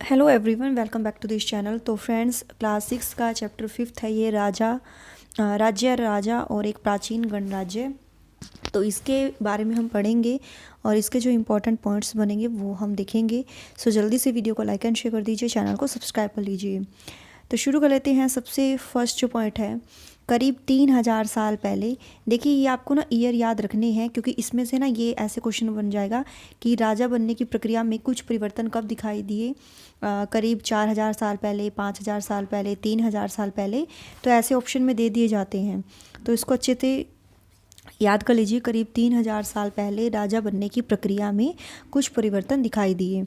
Hello everyone, welcome back to this channel. तो friends, class 6 का chapter 5 है ये राज्य राजा और एक प्राचीन गणराज्य। तो इसके बारे में हम पढ़ेंगे और इसके जो इम्पोर्टेंट पॉइंट्स बनेंगे वो हम देखेंगे। सो जल्दी से वीडियो को लाइक एंड शेयर कर दीजिए, चैनल को सब्सक्राइब कर लीजिए। तो शुरू कर लेते हैं। सबसे फर्स्ट जो पॉइंट है, करीब 3000 साल पहले। देखिए, ये आपको ना ईयर याद रखने हैं, क्योंकि इसमें से ना ये ऐसे क्वेश्चन बन जाएगा कि राजा बनने की प्रक्रिया में कुछ परिवर्तन कब दिखाई दिए। करीब 4000 साल पहले, 5000 साल पहले, 3000 साल पहले। तो ऐसे ऑप्शन में दे दिए जाते हैं, तो इसको अच्छे से याद कर लीजिए। करीब 3000 साल पहले राजा बनने की प्रक्रिया में कुछ परिवर्तन दिखाई दिए।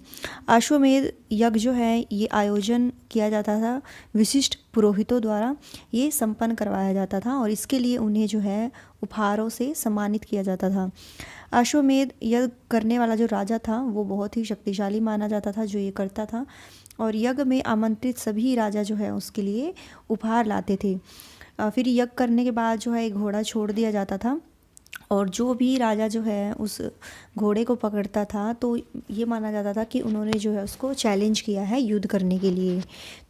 अश्वमेध यज्ञ जो है ये आयोजन किया जाता था, विशिष्ट पुरोहितों द्वारा ये संपन्न करवाया जाता था और इसके लिए उन्हें जो है उपहारों से सम्मानित किया जाता था। अश्वमेध यज्ञ करने वाला जो राजा था वो बहुत ही शक्तिशाली माना जाता था, जो ये करता था। और यज्ञ में आमंत्रित सभी राजा जो है उसके लिए उपहार लाते थे। फिर यज्ञ करने के बाद जो है एक घोड़ा छोड़ दिया जाता था और जो भी राजा जो है उस घोड़े को पकड़ता था तो ये माना जाता था कि उन्होंने जो है उसको चैलेंज किया है युद्ध करने के लिए।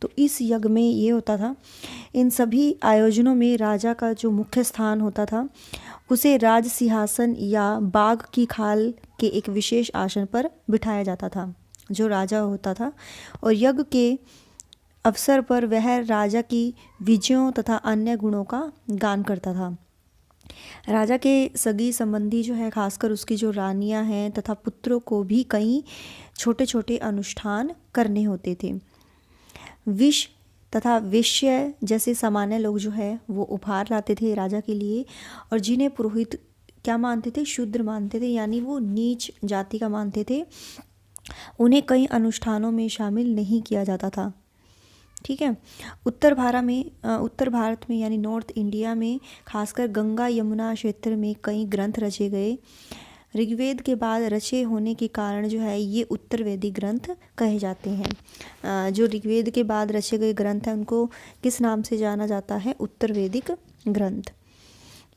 तो इस यज्ञ में ये होता था। इन सभी आयोजनों में राजा का जो मुख्य स्थान होता था उसे राज सिंहासन या बाघ की खाल के एक विशेष आसन पर बिठाया जाता था, जो राजा होता था। और यज्ञ के अवसर पर वह राजा की विजयों तथा अन्य गुणों का गान करता था। राजा के सगी संबंधी जो है, खासकर उसकी जो रानियां हैं तथा पुत्रों को भी कई छोटे छोटे अनुष्ठान करने होते थे। विष तथा वेश्य जैसे सामान्य लोग जो है वो उपहार लाते थे राजा के लिए, और जिन्हें पुरोहित क्या मानते थे, शूद्र मानते थे, यानी वो नीच जाति का मानते थे, उन्हें कई अनुष्ठानों में शामिल नहीं किया जाता था। ठीक है। उत्तर भारत में यानी नॉर्थ इंडिया में खासकर गंगा यमुना क्षेत्र में कई ग्रंथ रचे गए। ऋग्वेद के बाद रचे होने के कारण जो है ये उत्तरवेदी ग्रंथ कहे जाते हैं। जो ऋग्वेद के बाद रचे गए ग्रंथ हैं उनको किस नाम से जाना जाता है? उत्तरवेदिक ग्रंथ।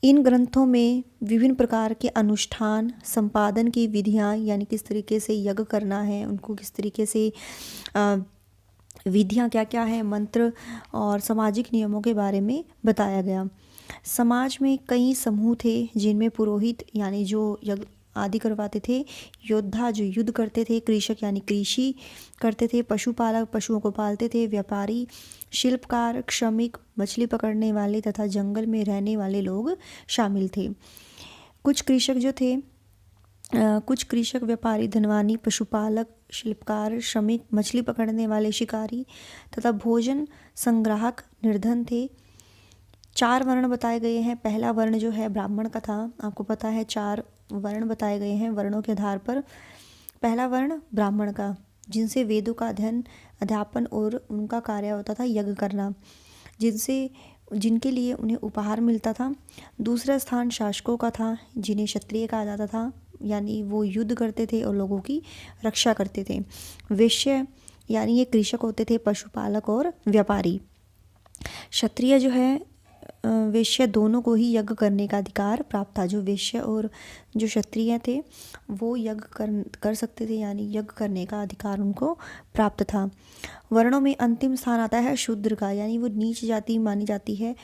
इन ग्रंथों में विभिन्न प्रकार के अनुष्ठान, संपादन की विधियाँ, यानी किस तरीके से यज्ञ करना है, उनको किस तरीके से विधियाँ क्या क्या हैं, मंत्र और सामाजिक नियमों के बारे में बताया गया। समाज में कई समूह थे जिनमें पुरोहित यानी जो यज्ञ आदि करवाते थे, योद्धा जो युद्ध करते थे, कृषक यानी कृषि करते थे, पशुपालक पशुओं को पालते थे, व्यापारी, शिल्पकार, श्रमिक, मछली पकड़ने वाले तथा जंगल में रहने वाले लोग शामिल थे। कुछ कृषक, व्यापारी, धनवानी, पशुपालक, शिल्पकार, श्रमिक, मछली पकड़ने वाले शिकारी तथा भोजन संग्राहक निर्धन थे। 4 वर्ण बताए गए हैं। पहला वर्ण जो है ब्राह्मण का था। आपको पता है 4 वर्ण बताए गए हैं वर्णों के आधार पर। पहला वर्ण ब्राह्मण का, जिनसे वेदों का अध्ययन, अध्यापन और उनका कार्य होता था यज्ञ करना, जिनके लिए उन्हें उपहार मिलता था। दूसरा स्थान शासकों का था, जिन्हें क्षत्रिय कहा जाता था, यानी वो युद्ध करते थे और लोगों की रक्षा करते थे। वैश्य यानी ये कृषक होते थे, पशुपालक और व्यापारी। क्षत्रिय जो है, वैश्य दोनों को ही यज्ञ करने का अधिकार प्राप्त था। जो वैश्य और जो क्षत्रिय थे वो यज्ञ कर सकते थे, यानी यज्ञ करने का अधिकार उनको प्राप्त था। वर्णों में अंतिम स्थान आता है शूद्र का, यानी वो नीच जाति मानी जाती है।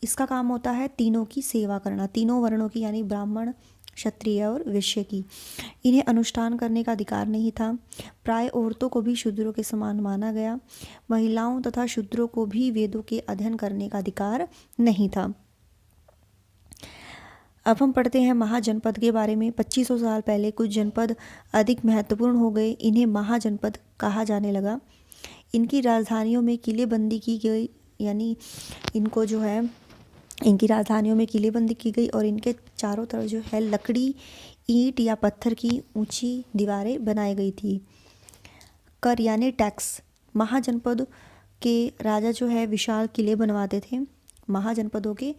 इसका काम होता है तीनों की सेवा करना, तीनों वर्णों की, यानी ब्राह्मण, क्षत्रिय और वैश्य की। इन्हें अनुष्ठान करने का अधिकार नहीं था। प्राय औरतों को भी शूद्रों के समान माना गया। महिलाओं तथा शूद्रों को भी वेदों के अध्ययन करने का अधिकार नहीं था। अब हम पढ़ते हैं महाजनपद के बारे में। 2500 साल पहले कुछ जनपद अधिक महत्वपूर्ण हो गए। इन्हें महाजनपद कहा जाने लगा। इनकी राजधानियों में किलेबंदी की गई, यानी इनकी राजधानियों में किलेबंदी की गई और इनके चारों तरफ जो है लकड़ी, ईंट या पत्थर की ऊंची दीवारें बनाई गई थी। कर यानी टैक्स। महाजनपद के राजा जो है विशाल किले बनवाते थे महाजनपदों के,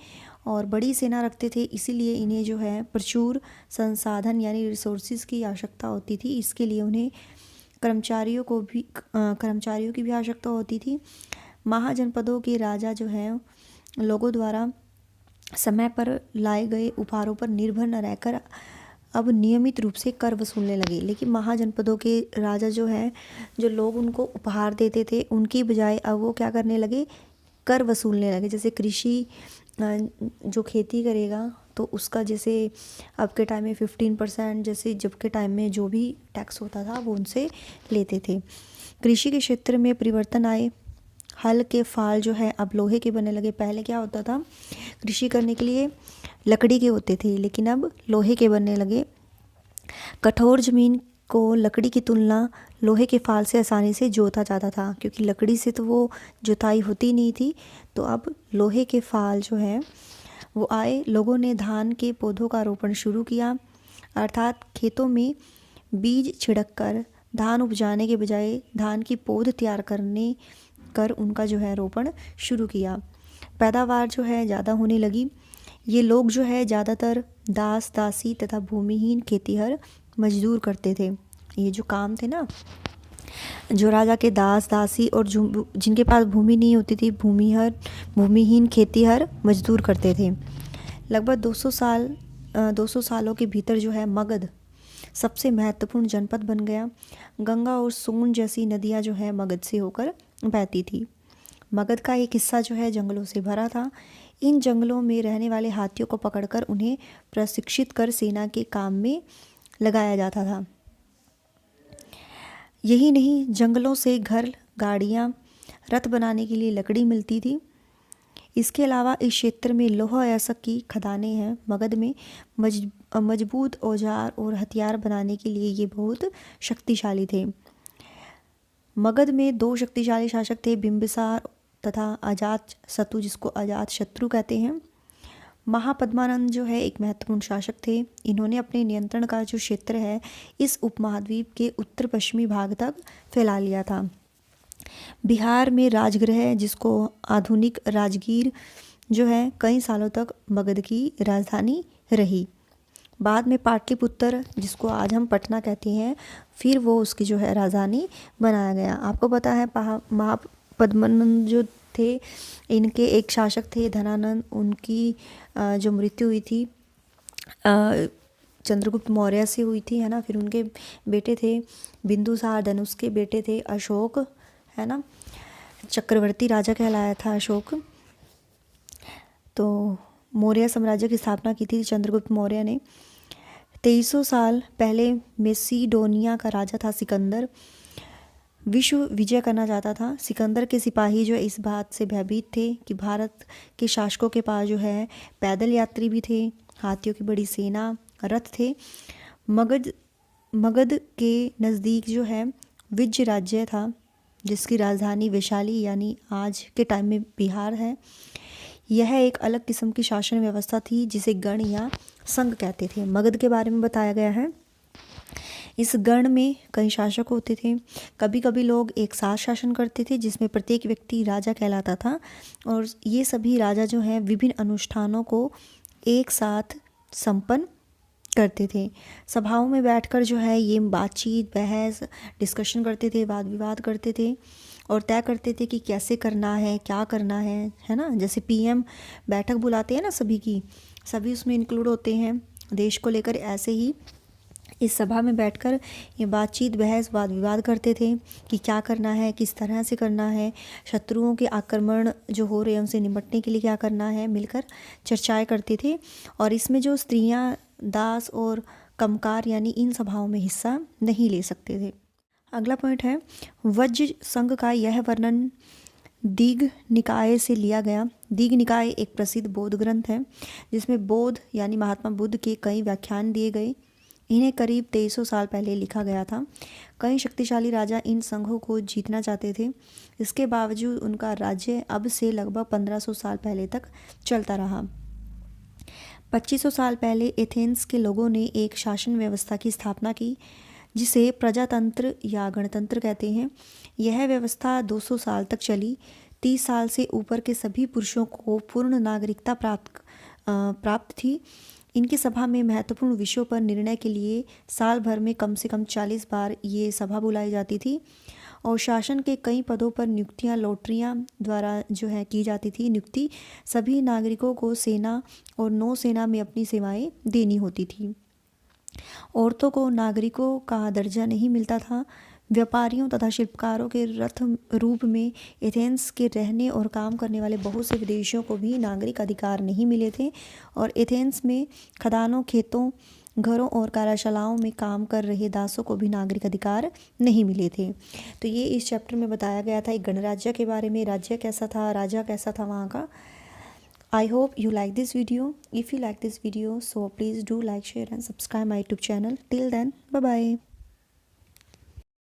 और बड़ी सेना रखते थे, इसीलिए इन्हें जो है प्रचुर संसाधन यानी रिसोर्सेज की आवश्यकता होती थी। इसके लिए उन्हें कर्मचारियों की भी आवश्यकता होती थी। महाजनपदों के राजा जो हैं लोगों द्वारा समय पर लाए गए उपहारों पर निर्भर न रहकर अब नियमित रूप से कर वसूलने लगे। लेकिन महाजनपदों के राजा जो है, जो लोग उनको उपहार देते थे, उनकी बजाय अब वो क्या करने लगे, कर वसूलने लगे। जैसे कृषि जो खेती करेगा तो उसका जैसे अब के टाइम में 15%, जैसे जब के टाइम में जो भी टैक्स होता था वो उनसे लेते थे। कृषि के क्षेत्र में परिवर्तन आए। हल के फाल जो है अब लोहे के बनने लगे। पहले क्या होता था, कृषि करने के लिए लकड़ी के होते थे, लेकिन अब लोहे के बनने लगे। कठोर जमीन को लकड़ी की तुलना लोहे के फाल से आसानी से जोता जाता था, क्योंकि लकड़ी से तो वो जुताई होती नहीं थी। तो अब लोहे के फाल जो है वो आए। लोगों ने धान के पौधों का रोपण शुरू किया, अर्थात खेतों में बीज छिड़क कर धान उपजाने के बजाय धान की पौध तैयार करने कर उनका जो है रोपण शुरू किया। पैदावार जो है ज़्यादा होने लगी। ये लोग जो है ज़्यादातर दास दासी तथा भूमिहीन खेतीहर मजदूर करते थे। ये जो काम थे ना, जो राजा के दास दासी और जिनके पास भूमि नहीं होती थी, भूमिहीन खेतीहर मजदूर करते थे। लगभग 200 सालों के भीतर जो है मगध सबसे महत्वपूर्ण जनपद बन गया। गंगा और सोन जैसी नदियाँ जो है मगध से होकर बहती थी। मगध का एक हिस्सा जो है जंगलों से भरा था। इन जंगलों में रहने वाले हाथियों को पकड़कर उन्हें प्रशिक्षित कर सेना के काम में लगाया जाता था। यही नहीं, जंगलों से घर, गाड़ियाँ, रथ बनाने के लिए लकड़ी मिलती थी। इसके अलावा इस क्षेत्र में लोहा अयस्क की खदानें हैं। मगध में मजबूत औजार और हथियार बनाने के लिए ये बहुत शक्तिशाली थे। मगध में 2 शक्तिशाली शासक थे, बिंबिसार तथा अजात शत्रु, जिसको अजात शत्रु कहते हैं। महापद्मानंद जो है एक महत्वपूर्ण शासक थे। इन्होंने अपने नियंत्रण का जो क्षेत्र है इस उपमहाद्वीप के उत्तर पश्चिमी भाग तक फैला लिया था। बिहार में राजगृह, जिसको आधुनिक राजगीर जो है, कई सालों तक मगध की राजधानी रही। बाद में पाटलिपुत्र, जिसको आज हम पटना कहते हैं, फिर वो उसकी जो है राजधानी बनाया गया। आपको पता है महापद्मानंद जो थे, इनके एक शासक थे धनानंद, उनकी जो मृत्यु हुई थी चंद्रगुप्त मौर्य से हुई थी, है ना। फिर उनके बेटे थे बिंदुसार, धनुष के बेटे थे अशोक, है ना। चक्रवर्ती राजा कहलाया था अशोक। तो मौर्य साम्राज्य की स्थापना की थी चंद्रगुप्त मौर्य ने। 2300 साल पहले मेसिडोनिया का राजा था सिकंदर, विश्व विजय करना चाहता था। सिकंदर के सिपाही जो इस बात से भयभीत थे कि भारत के शासकों के पास जो है पैदल यात्री भी थे, हाथियों की बड़ी सेना, रथ थे। मगध के नज़दीक जो है विज्य राज्य था, जिसकी राजधानी वैशाली यानी आज के टाइम में बिहार है। यह एक अलग किस्म की शासन व्यवस्था थी जिसे गण या संघ कहते थे। मगध के बारे में बताया गया है। इस गण में कई शासक होते थे। कभी कभी लोग एक साथ शासन करते थे, जिसमें प्रत्येक व्यक्ति राजा कहलाता था। और ये सभी राजा जो हैं विभिन्न अनुष्ठानों को एक साथ संपन्न करते थे। सभाओं में बैठकर जो है ये बातचीत, बहस, डिस्कशन करते थे, वाद विवाद करते थे और तय करते थे कि कैसे करना है, क्या करना है ना। जैसे पीएम बैठक बुलाते हैं ना सभी की, सभी उसमें इंक्लूड होते हैं देश को लेकर। ऐसे ही इस सभा में बैठकर ये बातचीत, बहस, वाद विवाद करते थे कि क्या करना है, किस तरह से करना है, शत्रुओं के आक्रमण जो हो रहे हैं उनसे निपटने के लिए क्या करना है, मिलकर चर्चाएं करते थे। और इसमें जो स्त्रियां, दास और कमकार यानी इन सभाओं में हिस्सा नहीं ले सकते थे। अगला पॉइंट है वज्र संघ का। यह वर्णन दीघ निकाय से लिया गया। दीघ निकाय एक प्रसिद्ध बौद्ध ग्रंथ है जिसमें बौद्ध यानी महात्मा बुद्ध के कई व्याख्यान दिए गए। इन्हें करीब 2300 साल पहले लिखा गया था। कई शक्तिशाली राजा इन संघों को जीतना चाहते थे। इसके बावजूद उनका राज्य अब से लगभग 1500 साल पहले तक चलता रहा। 2500 साल पहले एथेंस के लोगों ने एक शासन व्यवस्था की स्थापना की जिसे प्रजातंत्र या गणतंत्र कहते हैं। यह व्यवस्था 200 साल तक चली। 30 साल से ऊपर के सभी पुरुषों को पूर्ण नागरिकता प्राप्त थी। इनकी सभा में महत्वपूर्ण विषयों पर निर्णय के लिए साल भर में कम से कम 40 बार ये सभा बुलाई जाती थी। और शासन के कई पदों पर नियुक्तियां लॉटरियां द्वारा जो है की जाती थी। नियुक्ति सभी नागरिकों को सेना और नौसेना में अपनी सेवाएं देनी होती थी। औरतों को नागरिकों का दर्जा नहीं मिलता था। व्यापारियों तथा शिल्पकारों के रथ रूप में एथेंस के रहने और काम करने वाले बहुत से विदेशियों को भी नागरिक अधिकार नहीं मिले थे। और एथेंस में खदानों, खेतों, घरों और कार्यशालाओं में काम कर रहे दासों को भी नागरिक अधिकार नहीं मिले थे। तो ये इस चैप्टर में बताया गया था एक गणराज्य के बारे में, राज्य कैसा था, राजा कैसा था वहाँ का। I hope you like this video. If you like this video, so please do like, share and subscribe my YouTube channel. Till then, bye bye.